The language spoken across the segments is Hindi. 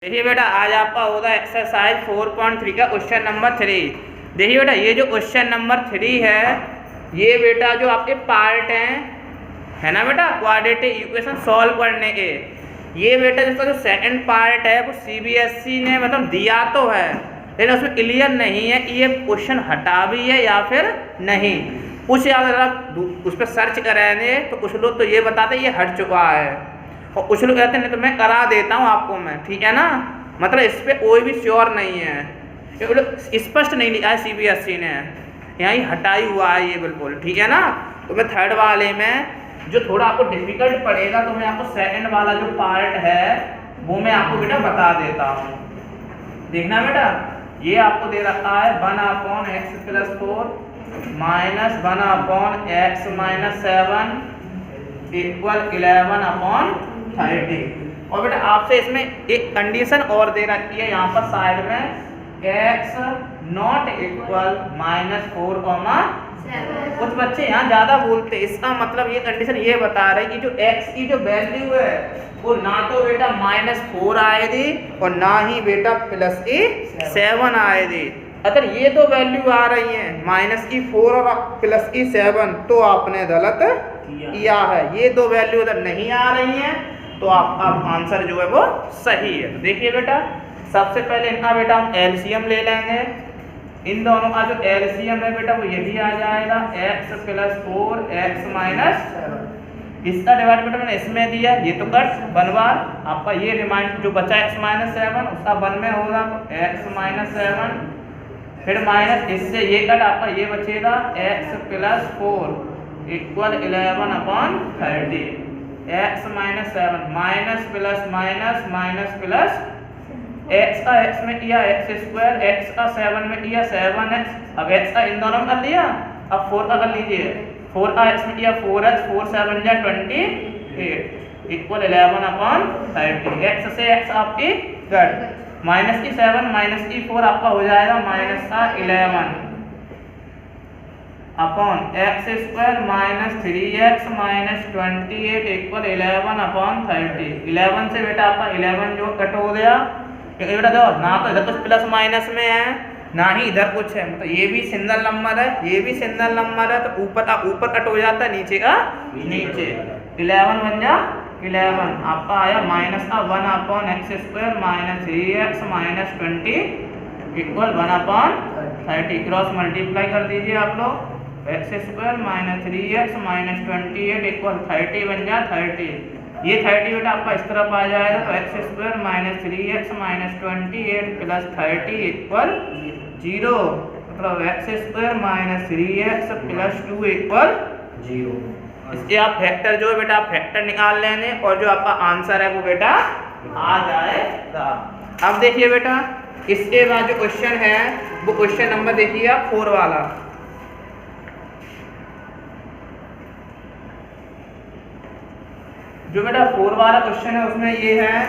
देखिए बेटा आज आपका होगा एक्सरसाइज 4.3 का क्वेश्चन नंबर 3। देखिए बेटा ये जो क्वेश्चन नंबर 3 है ये बेटा जो आपके पार्ट हैं है ना बेटा क्वाड्रेटिक इक्वेशन सॉल्व करने के। ये बेटा जिसका जो सेकंड पार्ट है वो सीबीएसई ने मतलब दिया तो है लेकिन उसमें क्लियर नहीं है कि ये क्वेश्चन हटा भी है या फिर नहीं। कुछ अगर आप उस पर सर्च करेंगे तो कुछ लोग तो ये बताते ये हट चुका है और कुछ लोग कहते हैं नहीं तो मैं करा देता हूँ आपको मैं, ठीक है ना। मतलब इस पर कोई भी श्योर नहीं है, स्पष्ट नहीं लिखा है सीबीएसई ने, यहाँ ही हटाई हुआ है ये बिल्कुल, ठीक है ना। तो मैं थर्ड वाले में जो थोड़ा आपको डिफिकल्ट पड़ेगा तो मैं आपको सेकंड वाला जो पार्ट है वो मैं आपको बेटा बता देता हूँ। देखना बेटा ये आपको दे रखा है 1/x+4 - 1/x-7 = 11/30। और बेटा आपसे इसमें एक कंडीशन और दे रखी है यहाँ पर साइड में x ≠ -4, कुछ बच्चे यहाँ ज़्यादा बोलते हैं, इसका मतलब ये कंडीशन ये बता रही कि जो x की जो वैल्यू है वो ना तो बेटा -4 आएगी और ना ही बेटा +7 आएगी। अगर ये दो वैल्यू आ रही हैं -4 और +7 तो आपने गलत किया है। ये दो वैल्यू अगर नहीं आ रही हैं तो आपका आंसर जो है वो सही है। तो देखिए बेटा सबसे पहले इनका बेटा हम एलसीएम ले लेंगे। इन दोनों का जो एलसीएम है बेटा वो यही आ जाएगा x+4 x-7। इसका डिवाइड बेटा मैंने इसमें दिया, ये तो कट 1 बार आपका ये रिमाइंड जो बचा x-7 उसका 1 में होगा तो x-7 फिर माइनस इससे ये कट आपका ये बचेगा x+4 = 11/30। x-7 minus plus minus minus plus x का x में किया x², x का 7 में किया 7x। अब x का इन दोनों में कर लिया, अब 4 का कर लीजिए, 4 का x में किया 4x, 4 7 जा 28 = 11/30। x से x आपकी कट -7 -4 आपका हो जाएगा -11 अपॉन x² - 3x - 28 = 11/30। 11 से बेटा आपका 11 जो कट हो गया क्योंकि बेटा देखो ना तो इधर कुछ प्लस माइनस में है ना ही इधर कुछ है, मतलब ये भी सिंगल नंबर है ये भी सिंगल नंबर है तो ऊपर कट हो जाता है नीचे का नीचे। 11 बन जा 11 आपका आया -1/x² - 3x - 20 = 1/30। क्रॉस मल्टीप्लाई कर दीजिए आप लोग, x² - 3x - 28 = 30 बन जा 30। ये 30 बेटा आपका इस तरफ आ जाएगा तो x² - 3x - 28 + 30 = 0, मतलब x² - 3x + 2 = 0। इसके आप फैक्टर जो है बेटा आप फैक्टर निकाल लेंगे और जो आपका आंसर है वो बेटा आ जाएगा। अब देखिए बेटा इसके बाद जो क्वेश्चन है वो क्वेश्चन नंबर देखिए आप 4 वाला। जो बेटा 4 वाला क्वेश्चन है उसमें ये है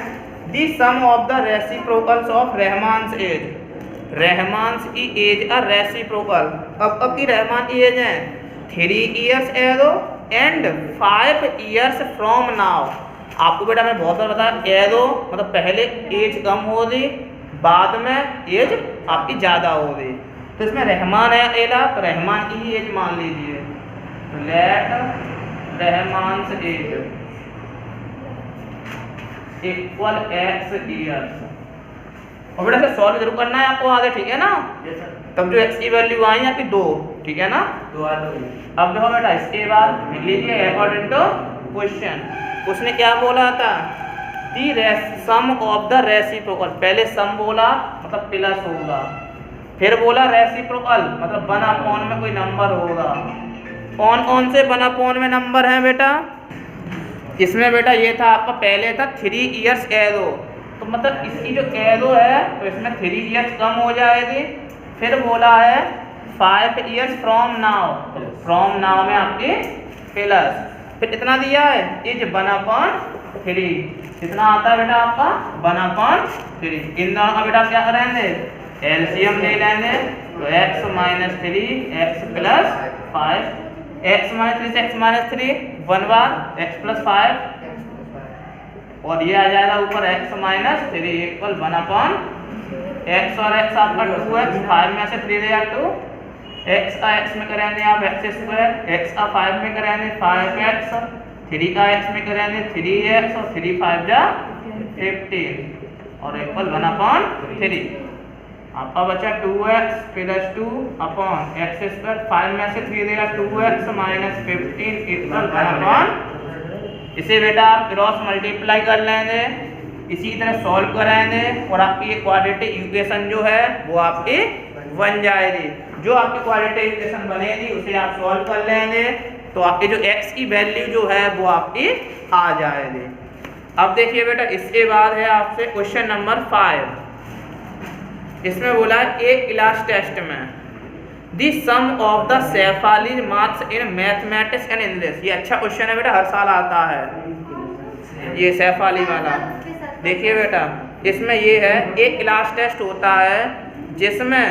the sum of the reciprocals of Rahman's age. Rahman's की एज अ रेसिप्रोकल। अब की रहमान की एज है 3 years ago and 5 years from now. आपको बेटा मैं बहुत बार बताया एगो मतलब पहले एज कम होगी बाद में एज आपकी ज़्यादा होगी। तो इसमें रहमान है एला तो रहमान की ही एज मान लीजिए, लेट रहमान्स एज = x इयर्स। और बेटा से सॉल्व जरूर करना है आपको आगे, ठीक है ना। तब जो x की वैल्यू आई आपकी 2, ठीक है ना 2 आ गई। अब देखो बेटा इसके बाद लिख लीजिए अकॉर्डिंग टू क्वेश्चन उसने क्या बोला था दी सम ऑफ द रेसिप्रोकल। पहले सम बोला मतलब प्लस होगा, फिर बोला रेसिप्रोकल मतलब 1/, में कोई नंबर होगा। कौन से 1/, में नंबर है बेटा। इसमें बेटा ये था आपका पहले था 3 इयर्स एगो, तो मतलब इसकी जो एगो है तो इसमें 3 इयर्स कम हो जाएगी। फिर बोला है 5 years from now, from now में आपके प्लस फिर इतना दिया है इज 1/3। कितना आता है बेटा आपका 1/3। इन दोनों का बेटा क्या करेंगे एलसीएम ले लेंगे तो x - 3 x + 5 x - 3 से x - 3 1 बार x + 5 और ये आ जाएगा ऊपर x minus 3 equal 1 upon x और x आपका 2x, 5 में से 3 गया 2, x का x में करेंगे आप x स्क्वायर, x का 5 में करेंगे 5x, 3 का x में करेंगे 3x और 3 5 जा 15 और इक्वल 1 अपॉन 3। आपका बचा 2x plus 2 upon x square, 5 में से 3 देगा 2x माइनस 15 इक्वल 1 अपॉन। इसे बेटा आप क्रॉस मल्टीप्लाई कर लेंगे, इसी तरह सॉल्व कराएंगे और आपकी ये क्वाड्रेटिक इक्वेशन जो है वो आपकी बन जाएगी। जो आपकी क्वाड्रेटिक इक्वेशन बनेगी उसे आप सॉल्व कर लेंगे तो आपकी जो x की वैल्यू जो है वो आपकी आ जाएगी। अब देखिए बेटा इसके बाद है आपसे क्वेश्चन नंबर 5। इसमें बोला है एक क्लास टेस्ट में the sum of the Shefali marks in mathematics and English. ये अच्छा क्वेश्चन है बेटा, हर साल आता है ये शेफाली वाला। देखिए बेटा इसमें ये है एक क्लास टेस्ट होता है जिसमें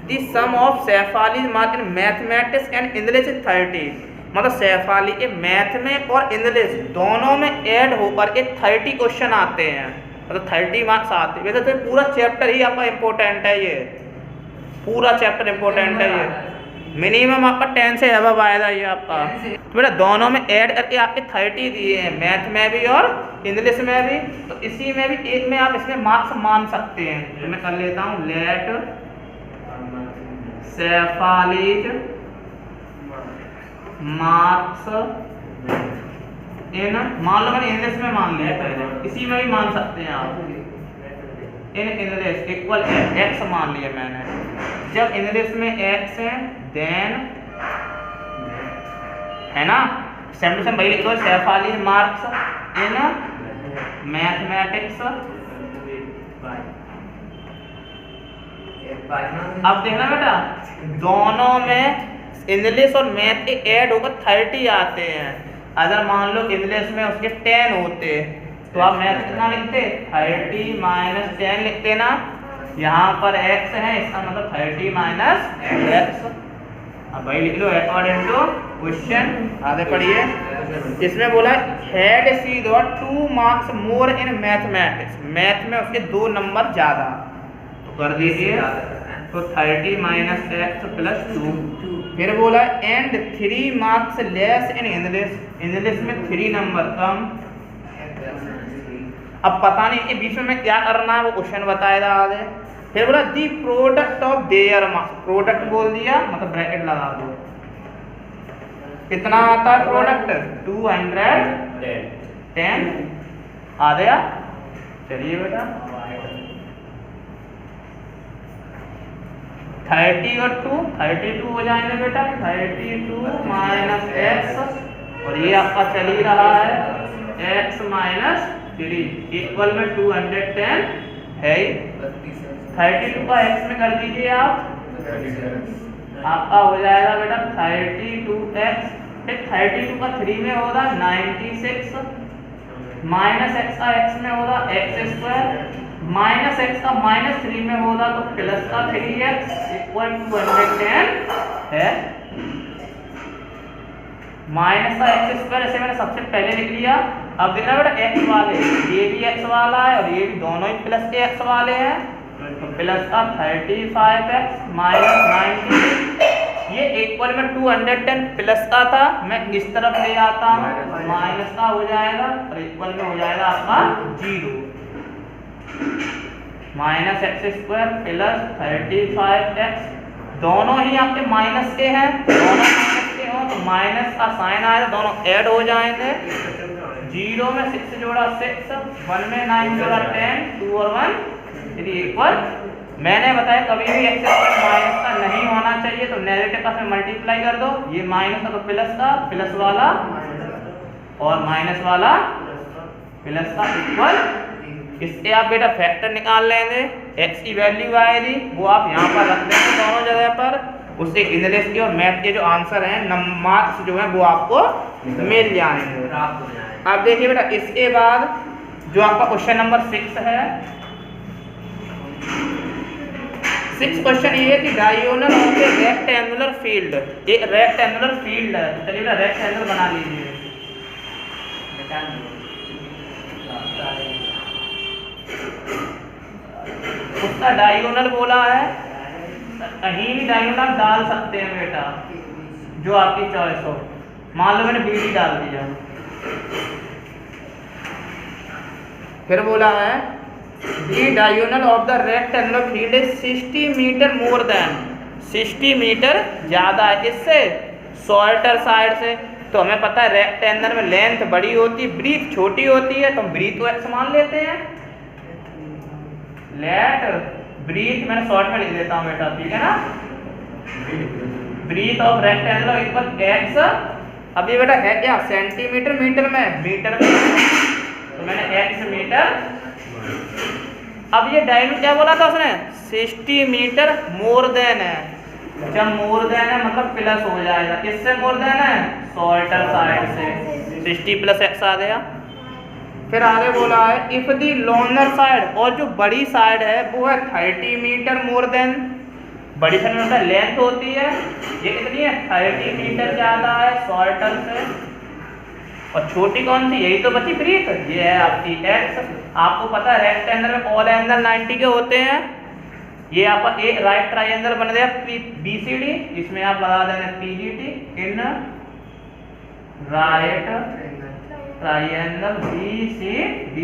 the sum of Shefali marks in mathematics and English 30, मतलब शेफाली के मैथ में और इंग्लिश दोनों में ऐड होकर के 30 क्वेश्चन आते हैं, मतलब 30 मार्क्स आते हैं। वैसे तो पूरा चैप्टर ही आपका इम्पोर्टेंट है, ये पूरा चैप्टर इम्पोर्टेंट है, ये मिनिमम आपका 10 से अबव आएगा ये आपका। तो बेटा दोनों में ऐड करके आपके 30 दिए हैं, मैथ में भी और इंग्लिश में भी। तो इसी में भी एक में आप इसमें मार्क्स मान सकते हैं। तो मैं कर लेता हूँ लेट शेफालीज मार्क्स इन, मान लो मैंने इंग्लिश में मान लिया पहले, इसी में भी मान सकते हैं आप, इन इंग्लिश इक्वल x मान लिया मैंने। जब इंग्लिश में x है देन है ना सेम वही लिख दो शेफालीज मार्क्स इन मैथमेटिक्स। अब देखना बेटा दोनों में इंग्लिश और मैथ के ऐड होकर 30 आते हैं। अगर मान लो इंग्लिश में उसके 10 होते तो आप मैथ कितना लिखते 30 माइनस 10 लिखते ना। यहाँ पर x है इसका मतलब 30 माइनस x। अब भाई लिख लो अकॉर्डिंग टू क्वेश्चन। आगे पढ़िए, इसमें बोला had she got 2 marks more in mathematics, math में उसके 2 नंबर ज़्यादा, तो कर दीजिए तो 30 माइनस x प्लस 2। फिर बोला and 3 marks less in English, English में 3 नंबर कम। अब पता नहीं कि बीच में क्या करना है वो क्वेश्चन बताएगा आगे। फिर बोला the product of their marks, product बोल दिया मतलब ब्रैकेट लगा दो। कितना आता है प्रोडक्ट 210 आ गया। चलिए बेटा 30 और 2 32 हो जाएंगे बेटा, 32 माइनस x और ये आपका चल ही रहा है x माइनस 3 इक्वल में 210 है। 32 का x में कर दीजिए आप, आपका हो जाएगा बेटा 32x। फिर 32 का 3 में होगा 96 माइनस x का x में होगा x स्क्वायर माइनस x का माइनस 3 में होगा तो प्लस का 3x इक्वल 210 है। माइनस का x स्क्वायर ऐसे मैंने सबसे पहले लिख लिया। अब देखना बेटा x वाले, ये भी x वाला है और ये भी दोनों ही प्लस के x वाले हैं, तो प्लस का 35x माइनस 90, ये इक्वल में 210 प्लस का था, मैं इस तरफ ले आता हूँ माइनस का हो जाएगा और इक्वल में हो जाएगा आपका 0। Minus x square plus 35x, दोनों ही आपके माइनस के हैं, दोनों माइनस के हो तो माइनस का साइन आएगा, दोनों ऐड हो जाएंगे। 0 में 6 जोड़ा 6, 1 में 9 जोड़ा 10, 2 और 1 यदि इक्वल। मैंने बताया कभी भी एक्स स्क्वायर माइनस का नहीं होना चाहिए, तो नेगेटिव का से मल्टीप्लाई कर दो, ये माइनस का तो प्लस का, प्लस वाला और माइनस वाला प्लस का इक्वल। इससे आप बेटा फैक्टर निकाल लेंगे, x की वैल्यू आएगी वो आप यहाँ पर रख देंगे दोनों जगह पर, उससे इंग्लिश के और मैथ के जो आंसर हैं मार्क्स जो हैं वो आपको मिल जाएंगे। अब देखिए बेटा इसके बाद जो आपका क्वेश्चन नंबर 6 है, 6 क्वेश्चन ये है कि diagonal of A rectangular field, एक रेक्टेंगुलर फील्ड है, चलिए बेटा रेक्टेंगल बना लीजिए। उसका डायगोनल बोला है, कहीं भी डायगोनल डाल सकते हैं बेटा, जो आपकी चॉइस हो। मान लो मैंने BD डाल दिया। फिर बोला है the diagonal of the rectangular field is 60 metre more than, 60 metre ज़्यादा है इससे, शॉर्टर साइड से। तो हमें पता है रेक्टेंगल में लेंथ बड़ी होती है, ब्रीथ छोटी होती है, तो हम ब्रीथ को x मान लेते हैं। लेट ब्रीथ मैंने शॉर्ट में लिख देता हूँ बेटा, ठीक है ना। Breadth of rectangle equal x। अब ये बेटा है क्या, सेंटीमीटर मीटर में, मीटर में, तो मैंने x मीटर। अब ये डायगोनल क्या बोला था उसने, 60 मीटर मोर देन है। जब मोर देन है मतलब प्लस हो जाएगा, किससे मोर देन है, शॉर्टर साइड से, 60 प्लस x आ गया। फिर आगे बोला है इफ दी लॉन्गर साइड, और जो बड़ी साइड है वो है 30 मीटर मोर देन। बड़ी साइड में लेंथ होती है, ये कितनी है, 30 मीटर ज़्यादा है शॉर्टर से। और छोटी कौन सी, यही तो बची ब्रीथ, ये है आपकी x। आपको पता है रेक्टेंगल में ऑल एंगल 90 के होते हैं। ये आपका एक राइट ट्राइंगल बन गया BCD, इसमें आप लगा देंगे PGT in right triangle BCD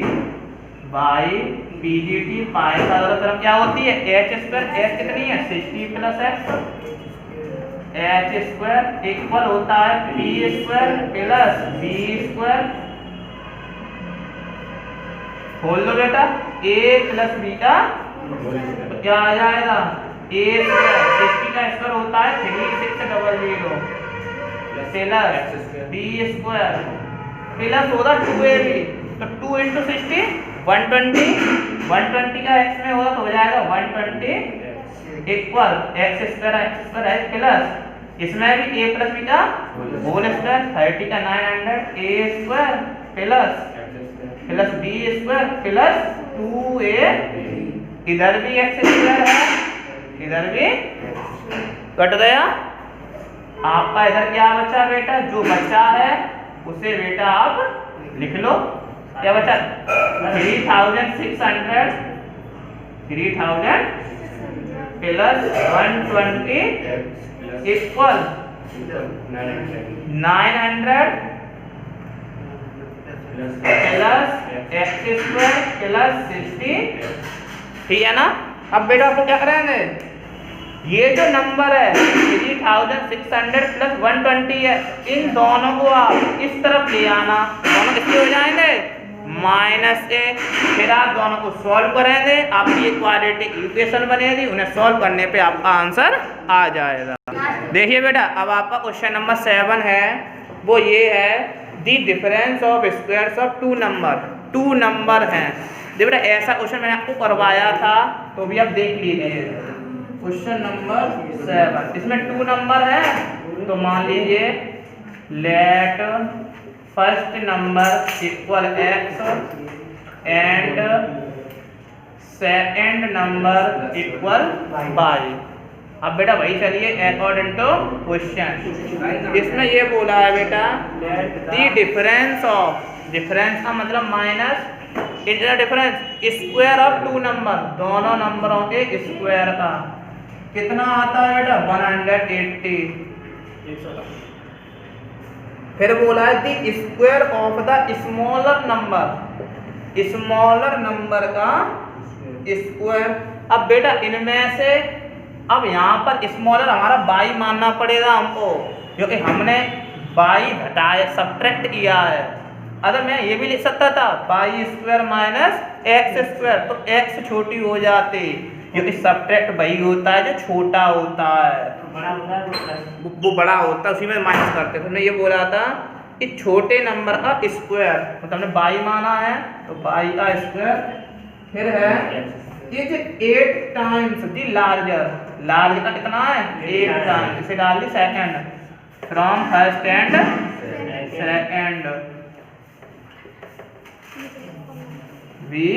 by PGT। पाई का तरफ क्या होती है, h²। h कितनी है, 60 प्लस x, h² इक्वल होता है p² प्लस b²। खोल लो बेटा, a प्लस b का क्या आ जाएगा, a²। 60 का स्क्वायर होता है 3600 प्लस b² प्लस होगा 2ab, तो 2 × 60 120, 120 का x में होगा तो हो जाएगा 120 इक्वल x² है प्लस इसमें भी a प्लस b का होल स्क्वायर, 30 का 900 a² plus b² plus 2a। इधर भी x² है, इधर भी कट गया। आपका इधर क्या बचा बेटा, जो बचा है उसे बेटा आप लिख लो। क्या बचा, 3600 plus 120 equal 900 plus x² plus 60, ठीक है ना। अब बेटा आपको क्या करेंगे, ये जो नंबर है 3600 प्लस 120 है, इन दोनों को आप इस तरफ ले आना, दोनों कितने हो जाएंगे, -a। फिर आप दोनों को सॉल्व करेंगे, आपकी एक क्वाड्रेटिक इक्वेशन बनेगी, उन्हें सॉल्व करने पे आपका आंसर आ जाएगा। देखिए बेटा, अब आपका क्वेश्चन नंबर 7 है, वो ये है the difference of squares of two number हैं। देखो बेटा, ऐसा क्वेश्चन मैंने आपको करवाया था, तो भी आप देख लीजिए। क्वेश्चन नंबर 7, इसमें 2 नंबर है, तो मान लीजिए let first number equal x and second number equal y। अब बेटा वही चलिए अकॉर्डिंग टू क्वेश्चन। इसमें ये बोला है बेटा दी डिफरेंस ऑफ, डिफरेंस का मतलब minus, it is difference square of 2 number, दोनों नंबरों के स्क्वायर का कितना आता है बेटा, 180। फिर बोला है the square of the smaller number का स्क्वायर। अब बेटा इनमें से, अब यहाँ पर स्मॉलर हमारा y मानना पड़ेगा हमको, क्योंकि हमने y घटाया, सब्ट्रैक्ट किया है। अगर मैं ये भी लिख सकता था y² माइनस x², तो x छोटी हो जाती, क्योंकि सब्ट्रैक्ट वही होता है जो छोटा होता है, वो बड़ा होता है, उसी में माइनस करते। तो मैं ये बोला था कि छोटे नंबर का स्क्वायर, मतलब हमने y माना है तो y का स्क्वायर। फिर है is 8 times the larger, large का कितना है, 8 टाइम्स। इसे डाल दी second, from first and second we.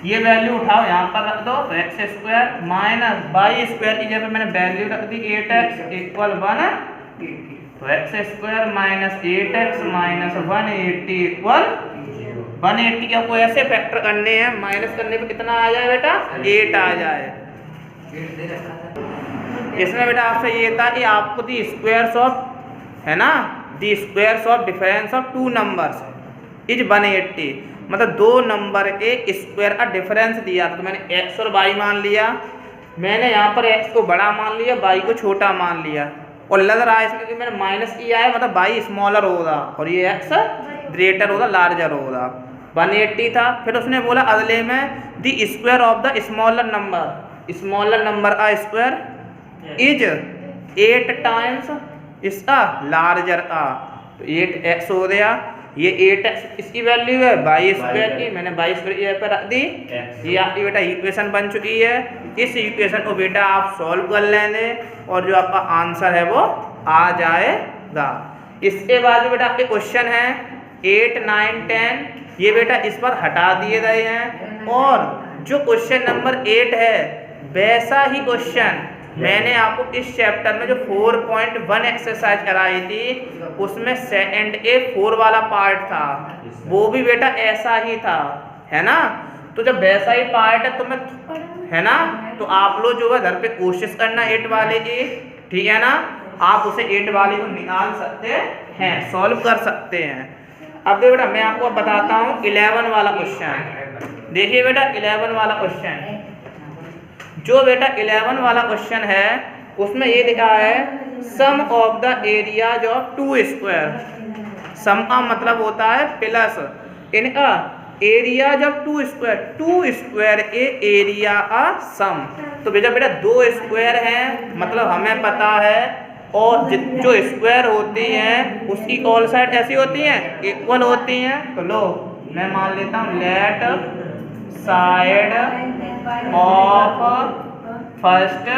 ये वैल्यू उठाओ यहाँ पर रख दो, तो x² माइनस y² की जगह मैंने वैल्यू रख दी 8x इक्वल 180, तो x² minus 8x minus 180 equal 180 का को ऐसे फैक्टर करने हैं, माइनस करने पे कितना आ जाए बेटा 8 आ जाए। इसमें बेटा आपसे ये था कि आपको दी स्क्वायर्स ऑफ है ना, the squares of difference of two numbers is 180, मतलब दो नंबर के स्क्वायर का डिफरेंस दिया था। तो मैंने x और y मान लिया, मैंने यहाँ पर x को बड़ा मान लिया, y को छोटा मान लिया, और लग रहा है इसमें कि मैंने माइनस किया है, मतलब y स्मॉलर होगा और ये x ग्रेटर होगा, लार्जर होगा। 180 था। फिर उसने बोला अगले में the square of the smaller number का स्क्वायर इज 8 टाइम्स इसका लार्जर का, तो 8x हो गया। ये 8x इसकी वैल्यू है, y स्क्वायर की, मैंने y स्क्वायर यहाँ पर रख दी। ये आपकी बेटा इक्वेशन बन चुकी है। इस इक्वेशन को बेटा आप सॉल्व कर लेंगे और जो आपका आंसर है वो आ जाएगा। इसके बाद जो बेटा आपके क्वेश्चन है 8, 9, 10, ये बेटा इस पर हटा दिए गए हैं, और जो क्वेश्चन नंबर 8 है वैसा ही क्वेश्चन मैंने आपको इस चैप्टर में जो 4.1 एक्सरसाइज कराई थी उसमें सेकंड ए 4 वाला पार्ट था, वो भी बेटा ऐसा ही था, है ना। तो जब वैसा ही पार्ट है तो मैं, है ना, तो आप लोग जो है घर पे कोशिश करना 8 वाले की, ठीक है ना, आप उसे 8 वाले को निकाल सकते हैं, सॉल्व कर सकते हैं। अब देखो बेटा मैं आपको बताता हूँ 11 वाला क्वेश्चन। देखिए बेटा 11 वाला क्वेश्चन, जो बेटा 11 वाला क्वेश्चन है उसमें ये लिखा है sum of the areas of two square. Sum का मतलब होता है प्लस इनका areas of two square a area a sum. तो बेटा दो स्क्वायर हैं, मतलब हमें पता है, और जो स्क्वायर होती हैं उसकी ऑल साइड ऐसी होती हैं, इक्वल होती हैं। तो लो मैं मान लेता हूँ let side of first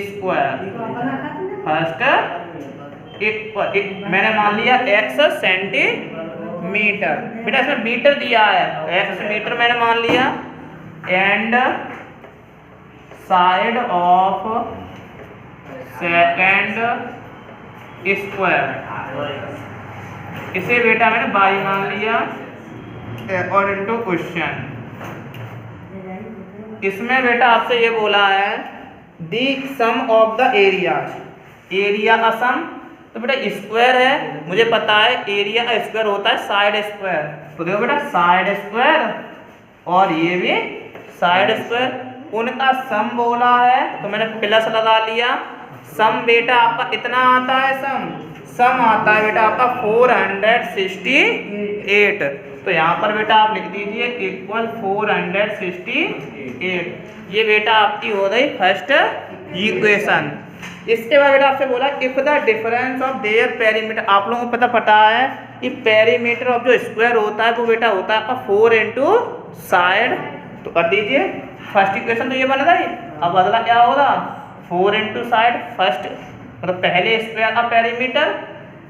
square, मैंने मान लिया x सेंटीमीटर। बेटा इसमें मीटर दिया है, x मीटर मैंने मान लिया, and side of second square, इसे बेटा मैंने y मान लिया अकॉर्डिंग टू क्वेश्चन। इसमें बेटा आपसे ये बोला है the sum of the area का सम। तो बेटा स्क्वायर है, मुझे पता है एरिया का स्क्वायर होता है साइड स्क्वायर, तो देखो बेटा साइड स्क्वायर और ये भी साइड स्क्वायर, उनका सम बोला है तो मैंने प्लस लगा लिया। सम बेटा आपका कितना आता है, सम आता है बेटा आपका 468। तो यहाँ पर बेटा आप लिख दीजिए इक्वल 468। ये बेटा आपकी हो गई फर्स्ट इक्वेशन। इसके बाद बेटा आपसे बोला if the difference of their perimeter, आप लोगों को पता है कि पेरीमीटर ऑफ जो स्क्वायर होता है वो बेटा होता है आपका 4 इंटू साइड। तो कर दीजिए फर्स्ट इक्वेशन, तो ये बन गई। अब अगला क्या होगा 4 इंटू साइड, फर्स्ट मतलब पहले स्क्वायर का पेरीमीटर,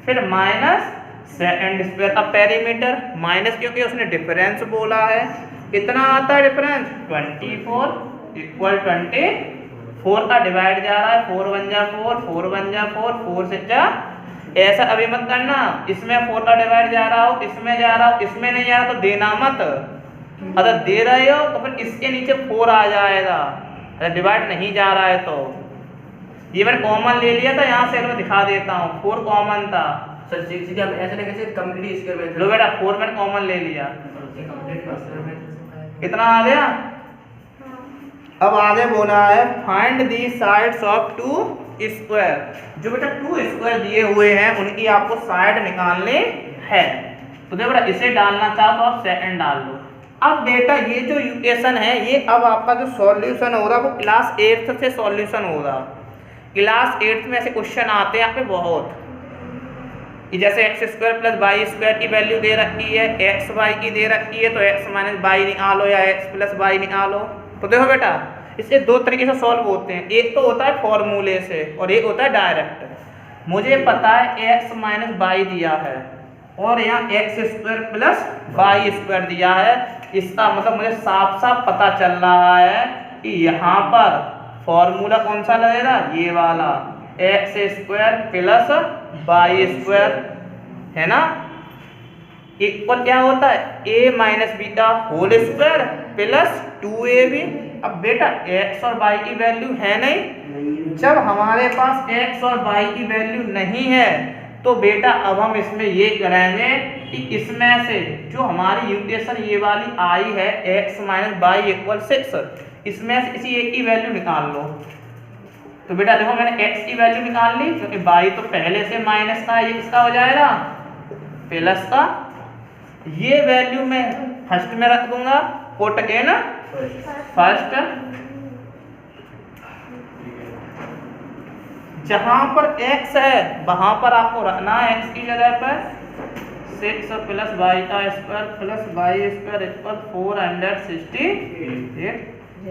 फिर माइनस सेकंड स्क्वायर का पेरीमीटर, माइनस क्योंकि उसने डिफरेंस बोला है। कितना आता है डिफरेंस 24 इक्वल 24 का डिवाइड जा रहा है, 4 1 जा 4, 4 1 जा 4, 4 6 जा। ऐसा अभी मत करना, इसमें 4 का डिवाइड जा रहा हो, इसमें जा रहा हो, इसमें नहीं जा रहा तो देना मत। अगर दे रहे हो तो फिर इसके नीचे 4 आ जाएगा, अगर डिवाइड नहीं जा रहा है तो। ये मैंने कॉमन ले लिया था, यहाँ से मैं दिखा देता हूँ, 4 कॉमन था। सर सीधे हम ऐसे नहीं कैसे कंप्लीट स्क्वायर में लो बेटा 4 मैंने कॉमन ले लिया, कितना आ गया। अब आगे बोला है find the sides of two square. जो बेटा 2 स्क्वायर दिए हुए हैं उनकी आपको साइड निकालनी है। तो देखो बेटा इसे डालना चाहो तो आप सेकंड डाल दो। अब बेटा ये जो इक्वेशन है ये अब आपका जो सॉल्यूशन होगा वो क्लास 8th से सॉल्यूशन होगा। क्लास 8th में ऐसे क्वेश्चन आते हैं आपके बहुत, जैसे x square plus y square की वैल्यू दे रखी है, एक्स वाई की दे रखी है, तो x माइनस वाई निकालो या x प्लस वाई निकालो। तो देखो बेटा इसे 2 तरीके से सॉल्व होते हैं, एक तो होता है फॉर्मूले से और एक होता है डायरेक्ट। मुझे पता है x माइनस वाई दिया है और यहाँ x square plus y square दिया है, इसका मतलब मुझे साफ साफ पता चल रहा है कि यहाँ पर फॉर्मूला कौन सा लगेगा, ये वाला x square plus y square, है ना। इक्वल क्या होता है a minus beta whole square plus 2ab। अब बेटा x और y की वैल्यू है नहीं, जब हमारे पास x और y की वैल्यू नहीं है तो बेटा अब हम इसमें ये करेंगे कि इसमें से जो हमारी इक्वेशन ये वाली आई है x माइनस वाई इक्वल 6, इसमें से किसी एक की वैल्यू निकाल लो। तो बेटा देखो मैंने x की वैल्यू निकाल ली, क्योंकि y तो पहले से माइनस का, ये किसका हो जाएगा प्लस का। ये वैल्यू मैं फर्स्ट में रख दूंगा, पुट इन फर्स्ट। जहां पर x है वहां पर आपको रखना है x की जगह पर 6 प्लस वाई का square plus y square equal 468।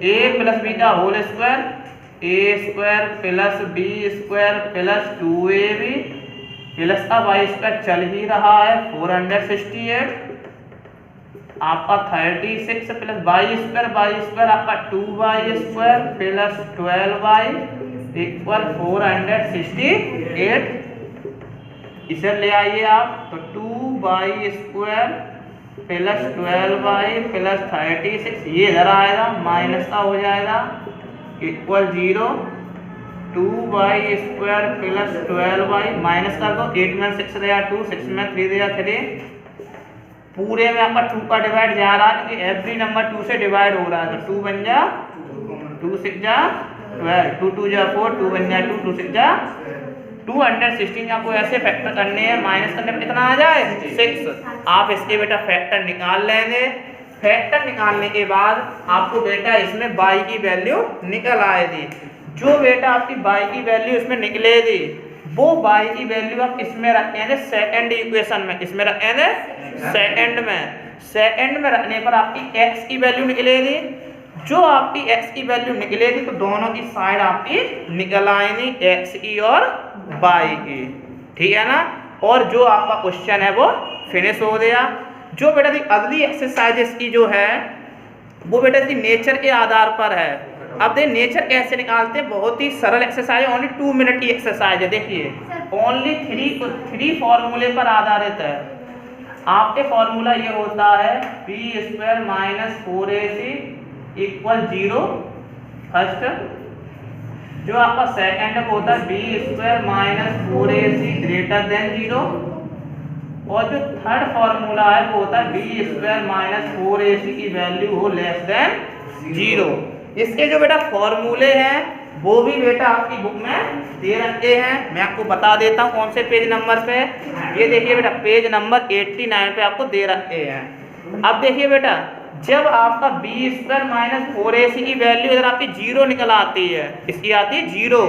a plus b का whole square a square plus b square plus 2ab plus का वाई स्क्वायर चल ही रहा है 468 आपका 36 प्लस वाई स्क्वायर आपका 2y square plus 12y equal 468। इसे ले आइए आप, तो 2y square plus 12y plus 36 ये इधर आएगा माइनस का हो जाएगा equal 0। 2y square plus 12y minus कर दो, 8 में 6 दिया 2, 6 में 3 दिया 3, पूरे में आपका 2 का डिवाइड जा रहा है क्योंकि एवरी नंबर 2 से डिवाइड हो रहा है। तो 2 बन जा 2 6 जा 12, 2 2 जा 4, 2 बन जा 2, 2 6 जा 216। आपको ऐसे फैक्टर करने हैं, माइनस करने पर कितना आ जाए 6। आप इसके बेटा फैक्टर निकाल लेंगे। फैक्टर निकालने के बाद आपको बेटा इसमें y की वैल्यू निकल आएगी। जो बेटा आपकी y की वैल्यू इसमें निकलेगी वो y की वैल्यू आप इसमें रखेंगे सेकंड इक्वेशन में, इसमें रखेंगे सेकंड में। सेकंड में रखने पर आपकी x की वैल्यू निकलेगी। जो आपकी x की वैल्यू निकलेगी तो दोनों की साइड आपकी निकल आएगी x की और y की, ठीक है ना। और जो आपका क्वेश्चन है वो फिनिश हो गया। जो बेटा अगली एक्सरसाइज इसकी जो है वो बेटा इसकी नेचर के आधार पर है। अब देखिए नेचर कैसे निकालते हैं, बहुत ही सरल एक्सरसाइज है, ओनली 2 मिनट की एक्सरसाइज है। देखिए ओनली 3 फॉर्मूले पर आधारित है। आपके फॉर्मूला ये होता है b square minus 4ac equal 0 first. जो आपका सेकंड होता है b square minus 4ac greater than 0। और जो थर्ड फॉर्मूला है वो होता है बी स्क्वायर माइनस 4ac की वैल्यू हो लेस देन 0। इसके जो बेटा फॉर्मूले हैं वो भी बेटा आपकी बुक में दे रखे हैं। मैं आपको बता देता हूँ कौन से पेज नंबर पे। ये देखिए बेटा पेज नंबर 89 पे आपको दे रखे हैं। अब देखिए बेटा जब आपका बी स्क्वायर माइनस 4ac की वैल्यू इधर आपकी 0 निकल आती है, इसकी आती है 0,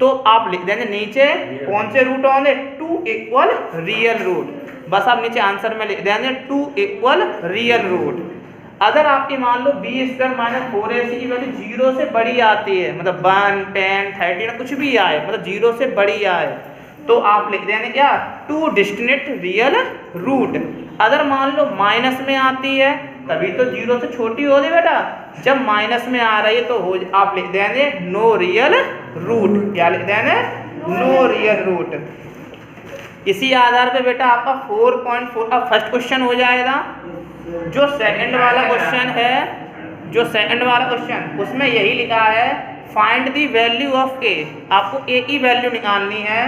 तो आप लिख देंगे नीचे कौन से रूट होंगे 2 इक्वल रियल रूट। बस आप नीचे आंसर में लिख देंगे 2 इक्वल रियल रूट। अगर आपकी मान लो बी स्क्वायर माइनस 4ac की वैल्यू 0 से बड़ी आती है, मतलब 1 10 13 कुछ भी आए, मतलब 0 से बड़ी आए, तो आप लिख देंगे क्या 2 डिस्टिंक्ट रियल रूट। अगर मान लो माइनस में आती है तभी तो 0 से छोटी हो गई बेटा, जब माइनस में आ रही है तो आप लिख देंगे नो रियल रूट। क्या लिख देंगे नो रियल रूट। इसी आधार पे बेटा आपका 4.4 का फर्स्ट क्वेश्चन हो जाएगा। जो सेकंड वाला क्वेश्चन है, जो सेकंड वाला क्वेश्चन उसमें यही लिखा है find the value of a। आपको a की वैल्यू निकालनी है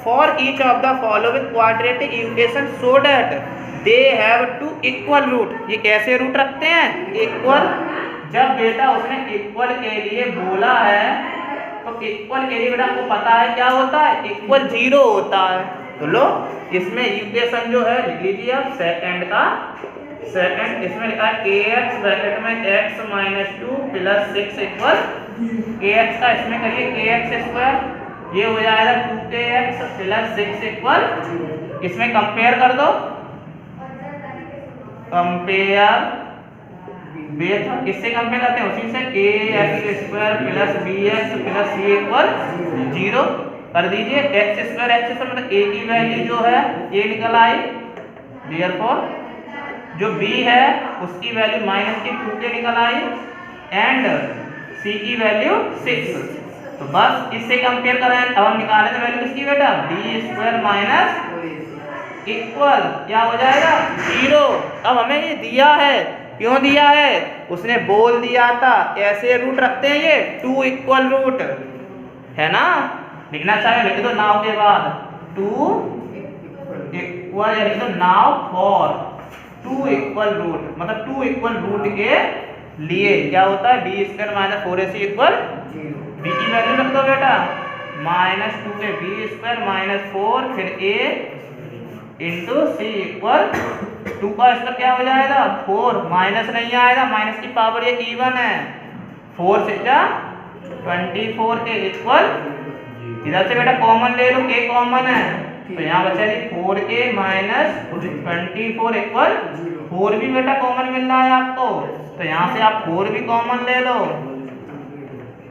for each of the following quadratic equation so that they have 2 equal root. ये कैसे रूट रखते हैं इक्वल। जब बेटा उसने इक्वल के लिए बोला है तो इक्वल के लिए बेटा आपको पता है क्या होता है इक्वल 0 होता है। तो लो इसमें इक्वेशन जो है लिख लीजिए आप सेकंड का। सेकंड इसमें लिखा है ax ब्रैकेट में x minus 2 plus 6 equal ax का इसमें करिए ax स्क्वायर, ये हो जाएगा 2kx प्लस 6 इक्वल, इसमें कंपेयर कर दो, कंपेयर बेथ किससे कंपेयर करते हैं उसी से ax square plus bx plus c equal 0 कर दीजिए। x स्क्वायर मतलब a की वैल्यू जो है ये निकल आई, देयरफॉर जो b है उसकी वैल्यू माइनस की 2k निकल आई एंड c की वैल्यू 6। तो बस इससे कंपेयर करें। अब हम निकालेंगे वैल्यू किसकी बेटा बी स्क्वायर माइनस इक्वल क्या हो जाएगा 0। अब हमें ये दिया है, क्यों दिया है, उसने बोल दिया था ऐसे रूट रखते हैं ये 2 इक्वल रूट है ना, लिखना चाहिए, लिख दो नाउ के बाद 2 इक्वल या लिख दो नाउ फॉर 2 इक्वल रूट, मतलब 2 इक्वल रूट के लिए क्या होता है b square minus 4ac equal b की वैल्यू रख दो बेटा माइनस 2 के बी स्क्वायर माइनस 4 फिर a इंटू सी इक्वल 2 का स्क्वायर क्या हो जाएगा 4, माइनस नहीं आएगा, माइनस की पावर ये इवन है, 4 से जा 24 के इक्वल, इधर से बेटा कॉमन ले लो, a कॉमन है तो यहाँ बचा जी 4a माइनस 24 इक्वल 4 भी बेटा कॉमन मिल रहा है आपको, तो यहाँ से आप 4 भी कॉमन ले लो,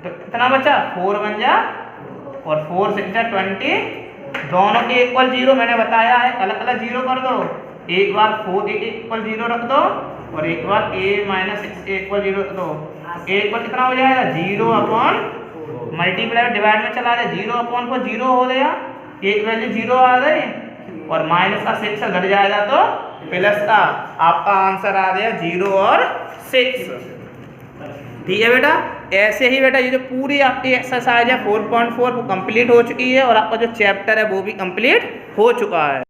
तो कितना बचा 4 बन जा और 4 6 जा 20, दोनों के इक्वल 0 मैंने बताया है, अलग अलग 0 कर दो, एक बार 4 इक्वल 0 रख दो और एक बार a माइनस 6 इक्वल 0 रख दो, a इक्वल कितना हो जाएगा 0 अपॉन मल्टीप्लाई डिवाइड में चला जाए 0 अपॉन को 0 हो गया, एक वैल्यू 0 आ गई और माइनस का 6 घट जाएगा तो प्लस का, आपका आंसर आ गया 0 और 6। ठीक है बेटा, ऐसे ही बेटा ये जो पूरी आपकी एक्सरसाइज है 4.4 वो कंप्लीट हो चुकी है और आपका जो चैप्टर है वो भी कंप्लीट हो चुका है।